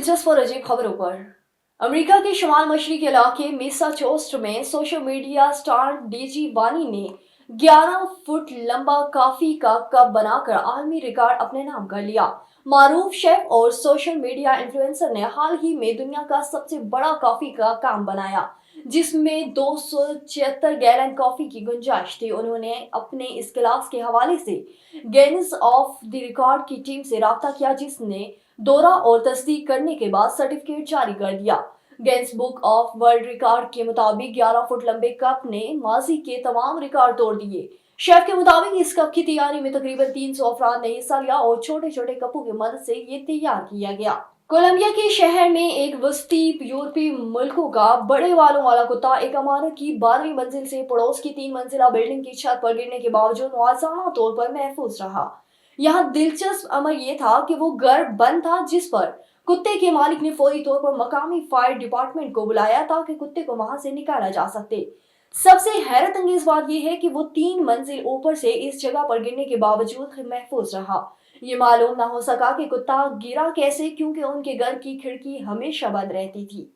दिलचस्प और अजीब खबरों पर। अमेरिका के शुमाल मशरकी इलाके मैसाचुसेट्स में सोशल मीडिया स्टार डेजी वानी ने 11 फुट लंबा कॉफी का कप बनाकर आलमी रिकॉर्ड अपने नाम कर लिया। मारूफ शेफ और सोशल मीडिया इन्फ्लुएंसर ने हाल ही में दुनिया का सबसे बड़ा कॉफी का काम बनाया, जिसमें 276 गैलन कॉफी की गुंजाइश थी। उन्होंने अपने इस गिलास के हवाले से गिनीज ऑफ द रिकॉर्ड की टीम से राब्ता किया, जिसने दौरा और तस्दीक करने के बाद सर्टिफिकेट जारी कर दिया। Guinness book of world record के मुताबिक 11 फुट लंबे कप ने माजी के तमाम रिकॉर्ड तोड़ दिए। शेफ के मुताबिक इस कप की तैयारी में तकरीबन 300 अफराद ने हिस्सा लिया और छोटे छोटे कपों की मदद से ये तैयार किया गया। कोलंबिया के शहर में एक वस्ती यूरोपीय मुल्कों का बड़े बालों वाला कुत्ता एक इमारत की 12वीं मंजिल से पड़ोस की 3 मंजिला बिल्डिंग की छत पर गिरने के बावजूद मुआवजाना तौर पर महफूज रहा। यहाँ दिलचस्प अमर यह था कि वो घर बंद था, जिस पर कुत्ते के मालिक ने फौरी तौर पर मकामी फायर डिपार्टमेंट को बुलाया ताकि कुत्ते को वहां से निकाला जा सके। सबसे हैरत अंगेज बात यह है कि वो 3 मंजिल ऊपर से इस जगह पर गिरने के बावजूद महफूज रहा। ये मालूम ना हो सका कि कुत्ता गिरा कैसे, क्योंकि उनके घर की खिड़की हमेशा बंद रहती थी।